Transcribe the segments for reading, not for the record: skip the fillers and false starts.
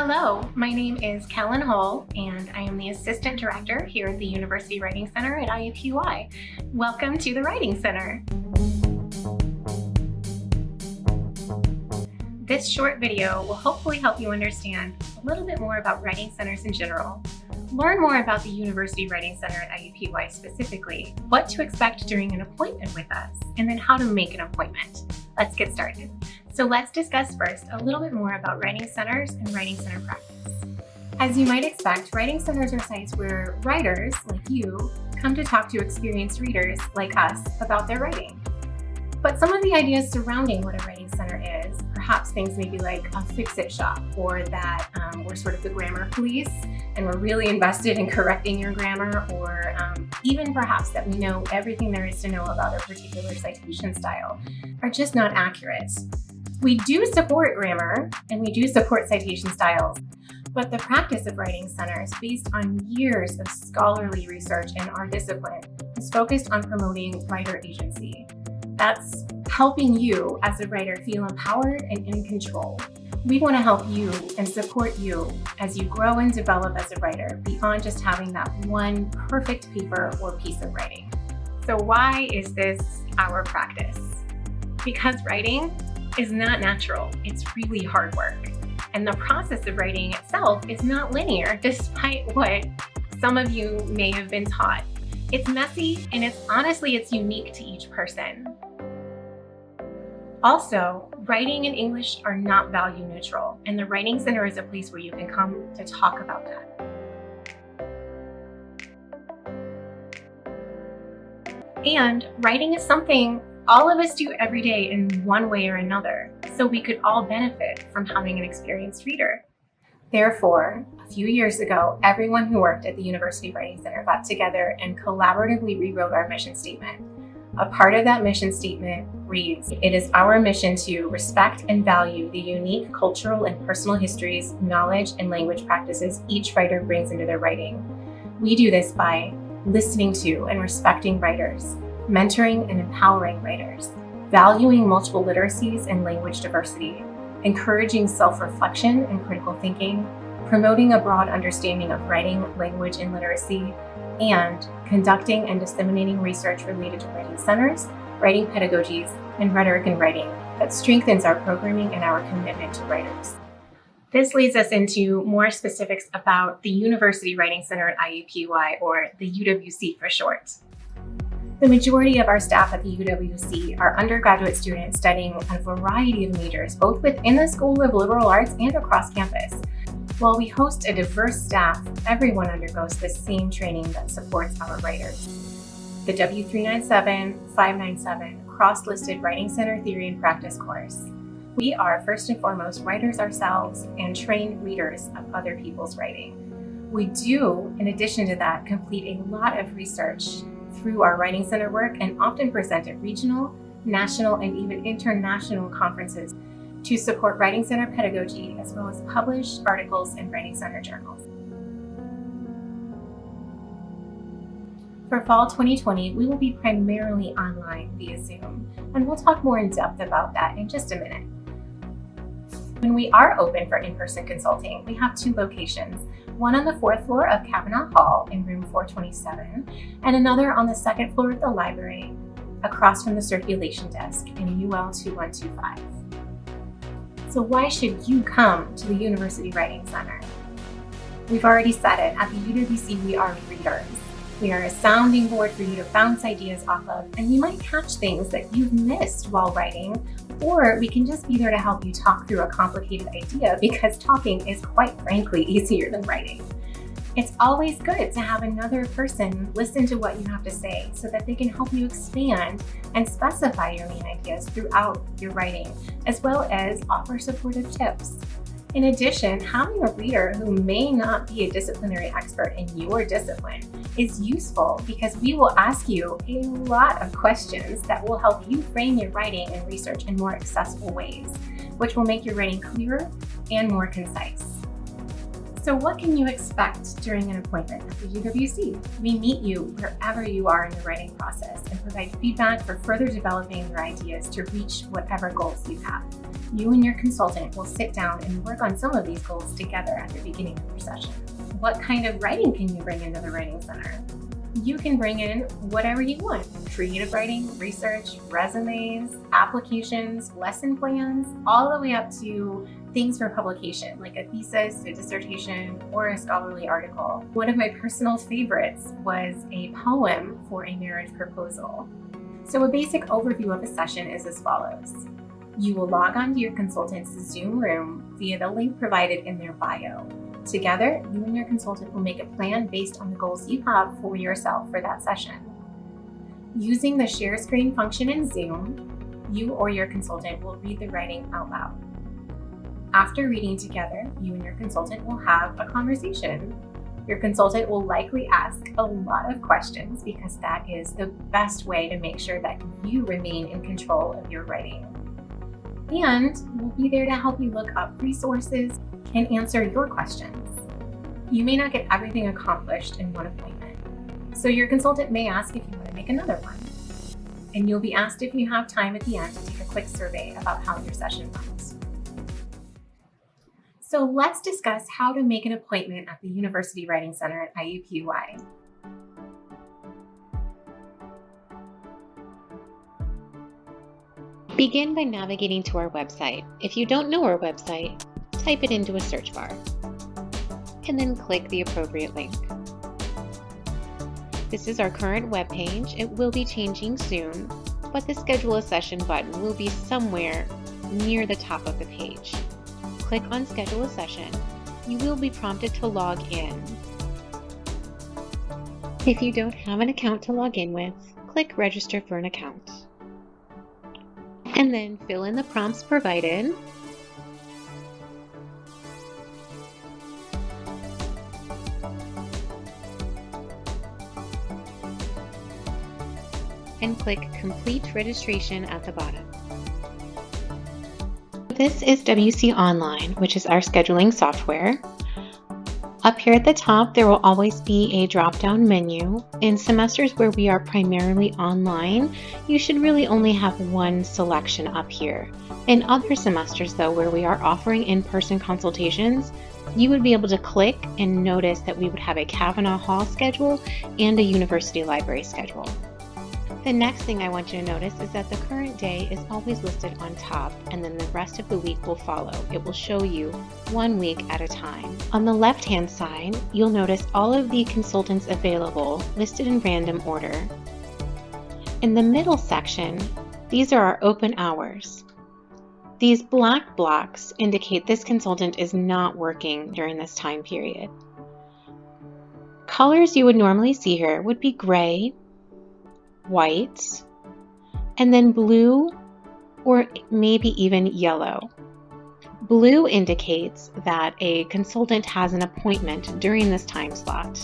Hello, my name is Kellen Hull, and I am the Assistant Director here at the University Writing Center at IUPUI. Welcome to the Writing Center. This short video will hopefully help you understand a little bit more about writing centers in general, learn more about the University Writing Center at IUPUI specifically, what to expect during an appointment with us, and then how to make an appointment. Let's get started. So let's discuss first a little bit more about writing centers and writing center practice. As you might expect, writing centers are sites where writers, like you, come to talk to experienced readers, like us, about their writing. But some of the ideas surrounding what a writing center is, perhaps things maybe like a fix-it shop, or that we're sort of the grammar police and we're really invested in correcting your grammar, or even perhaps that we know everything there is to know about a particular citation style, are just not accurate. We do support grammar and we do support citation styles, but the practice of writing centers, based on years of scholarly research in our discipline, is focused on promoting writer agency. That's helping you as a writer feel empowered and in control. We want to help you and support you as you grow and develop as a writer beyond just having that one perfect paper or piece of writing. So why is this our practice? Because writing is not natural. It's really hard work. And the process of writing itself is not linear, despite what some of you may have been taught. It's messy, and it's unique to each person. Also, writing and English are not value neutral, and the Writing Center is a place where you can come to talk about that. And writing is something all of us do every day in one way or another, so we could all benefit from having an experienced reader. Therefore, a few years ago, everyone who worked at the University Writing Center got together and collaboratively rewrote our mission statement. A part of that mission statement reads, "It is our mission to respect and value the unique cultural and personal histories, knowledge, and language practices each writer brings into their writing. We do this by listening to and respecting writers, mentoring and empowering writers, valuing multiple literacies and language diversity, encouraging self-reflection and critical thinking, promoting a broad understanding of writing, language, and literacy, and conducting and disseminating research related to writing centers, writing pedagogies, and rhetoric in writing that strengthens our programming and our commitment to writers." This leads us into more specifics about the University Writing Center at IUPUI, or the UWC for short. The majority of our staff at the UWC are undergraduate students studying a variety of majors, both within the School of Liberal Arts and across campus. While we host a diverse staff, everyone undergoes the same training that supports our writers. The W397, 597 cross-listed Writing Center Theory and Practice course. We are first and foremost writers ourselves and trained readers of other people's writing. We do, in addition to that, complete a lot of research through our Writing Center work and often present at regional, national, and even international conferences to support Writing Center pedagogy, as well as publish articles in Writing Center journals. For fall 2020, we will be primarily online via Zoom, and we'll talk more in depth about that in just a minute. When we are open for in-person consulting, we have two locations, one on the 4th floor of Kavanaugh Hall in room 427, and another on the 2nd floor of the library across from the circulation desk in UL 2125. So why should you come to the University Writing Center? We've already said it, at the UWC we are readers. We are a sounding board for you to bounce ideas off of, and we might catch things that you've missed while writing, or we can just be there to help you talk through a complicated idea, because talking is quite frankly easier than writing. It's always good to have another person listen to what you have to say so that they can help you expand and specify your main ideas throughout your writing, as well as offer supportive tips. In addition, having a reader who may not be a disciplinary expert in your discipline is useful, because we will ask you a lot of questions that will help you frame your writing and research in more accessible ways, which will make your writing clearer and more concise. So what can you expect during an appointment at the UWC? We meet you wherever you are in the writing process and provide feedback for further developing your ideas to reach whatever goals you have. You and your consultant will sit down and work on some of these goals together at the beginning of your session. What kind of writing can you bring into the Writing Center? You can bring in whatever you want: creative writing, research, resumes, applications, lesson plans, all the way up to things for publication, like a thesis, a dissertation, or a scholarly article. One of my personal favorites was a poem for a marriage proposal. So a basic overview of a session is as follows. You will log on to your consultant's Zoom room via the link provided in their bio. Together, you and your consultant will make a plan based on the goals you have for yourself for that session. Using the share screen function in Zoom, you or your consultant will read the writing out loud. After reading together, you and your consultant will have a conversation. Your consultant will likely ask a lot of questions because that is the best way to make sure that you remain in control of your writing. And we'll be there to help you look up resources and answer your questions. You may not get everything accomplished in one appointment, so your consultant may ask if you want to make another one. And you'll be asked if you have time at the end to take a quick survey about how your session went. So let's discuss how to make an appointment at the University Writing Center at IUPUI. Begin by navigating to our website. If you don't know our website, type it into a search bar, and then click the appropriate link. This is our current webpage. It will be changing soon, but the Schedule a Session button will be somewhere near the top of the page. Click on Schedule a Session. You will be prompted to log in. If you don't have an account to log in with, click Register for an account. And then fill in the prompts provided. And click Complete Registration at the bottom. This is WC Online, which is our scheduling software. Up here at the top, there will always be a drop-down menu. In semesters where we are primarily online, you should really only have one selection up here. In other semesters, though, where we are offering in-person consultations, you would be able to click and notice that we would have a Kavanaugh Hall schedule and a university library schedule. The next thing I want you to notice is that the current day is always listed on top, and then the rest of the week will follow. It will show you 1 week at a time. On the left-hand side, you'll notice all of the consultants available listed in random order. In the middle section, these are our open hours. These black blocks indicate this consultant is not working during this time period. Colors you would normally see here would be gray, white, and then blue, or maybe even yellow. Blue indicates that a consultant has an appointment during this time slot.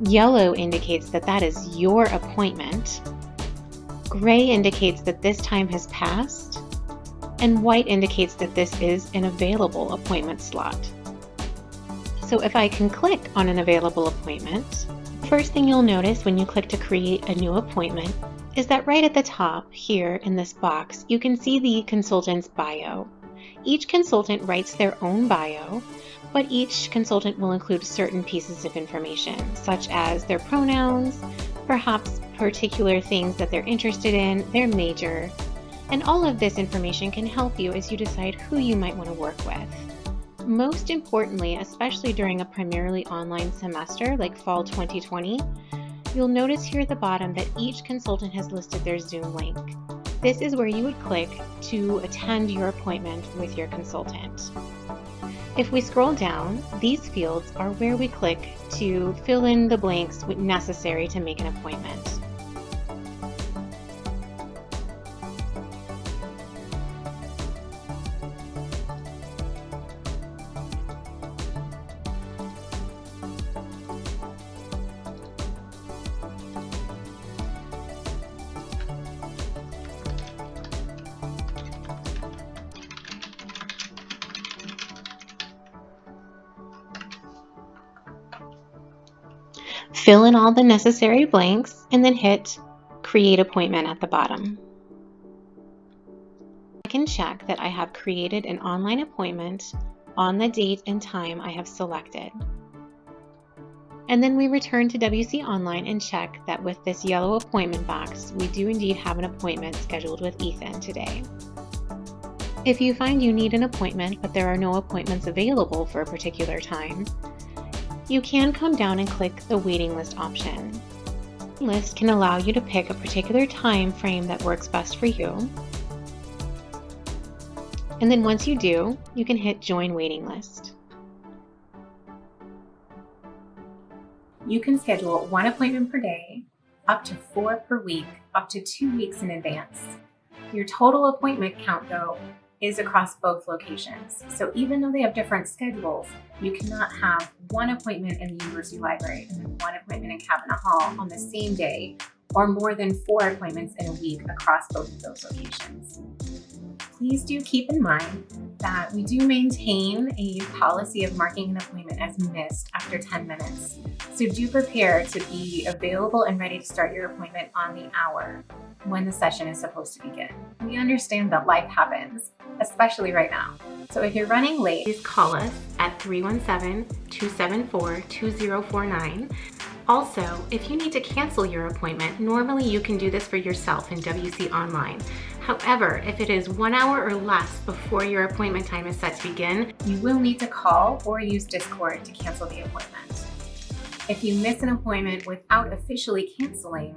Yellow indicates that that is your appointment. Gray indicates that this time has passed, and white indicates that this is an available appointment slot. So if I can click on an available appointment, first thing you'll notice when you click to create a new appointment is that right at the top here in this box, you can see the consultant's bio. Each consultant writes their own bio, but each consultant will include certain pieces of information, such as their pronouns, perhaps particular things that they're interested in, their major, and all of this information can help you as you decide who you might want to work with. Most importantly, especially during a primarily online semester like fall 2020, you'll notice here at the bottom that each consultant has listed their Zoom link. This is where you would click to attend your appointment with your consultant. If we scroll down, these fields are where we click to fill in the blanks necessary to make an appointment. Fill in all the necessary blanks and then hit Create Appointment at the bottom. I can check that I have created an online appointment on the date and time I have selected. And then we return to WC Online and check that with this yellow appointment box, we do indeed have an appointment scheduled with Ethan today. If you find you need an appointment but there are no appointments available for a particular time, you can come down and click the waiting list option. The list can allow you to pick a particular time frame that works best for you. And then once you do, you can hit Join Waiting List. You can schedule 1 appointment per day, up to 4 per week, up to 2 weeks in advance. Your total appointment count, though, is across both locations. So even though they have different schedules, you cannot have 1 appointment in the University Library and then 1 appointment in Cabinet Hall on the same day, or more than 4 appointments in a week across both of those locations. Please do keep in mind that we do maintain a policy of marking an appointment as missed after 10 minutes. So do prepare to be available and ready to start your appointment on the hour when the session is supposed to begin. We understand that life happens, especially right now. So if you're running late, please call us at 317-274-2049. Also, if you need to cancel your appointment, normally you can do this for yourself in WC Online. However, if it is 1 hour or less before your appointment time is set to begin, you will need to call or use Discord to cancel the appointment. If you miss an appointment without officially canceling,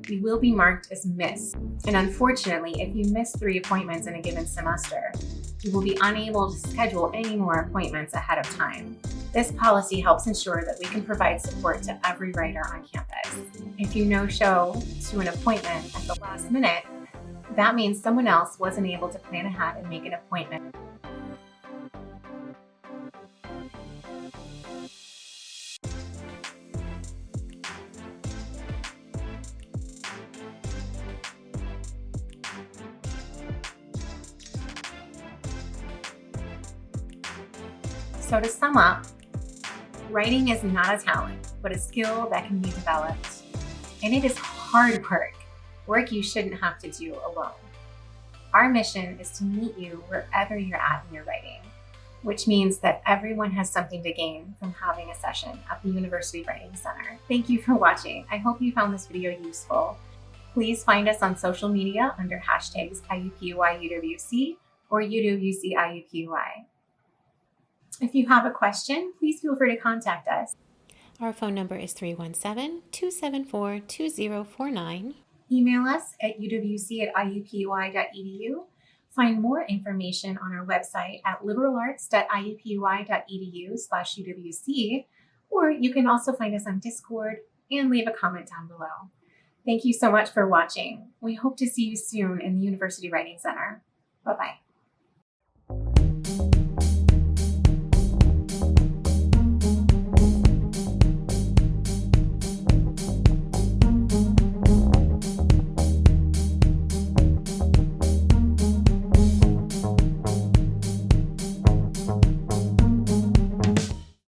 you will be marked as missed. And unfortunately, if you miss 3 appointments in a given semester, you will be unable to schedule any more appointments ahead of time. This policy helps ensure that we can provide support to every writer on campus. If you no-show to an appointment at the last minute, that means someone else wasn't able to plan ahead and make an appointment. So to sum up, writing is not a talent, but a skill that can be developed. And it is hard work you shouldn't have to do alone. Our mission is to meet you wherever you're at in your writing, which means that everyone has something to gain from having a session at the University Writing Center. Thank you for watching. I hope you found this video useful. Please find us on social media under hashtags IUPUI UWC or UWC IUPUI. If you have a question, please feel free to contact us. Our phone number is 317-274-2049. Email us at uwc@iupui.edu. Find more information on our website at liberalarts.iupui.edu/UWC, or you can also find us on Discord and leave a comment down below. Thank you so much for watching. We hope to see you soon in the University Writing Center. Bye-bye.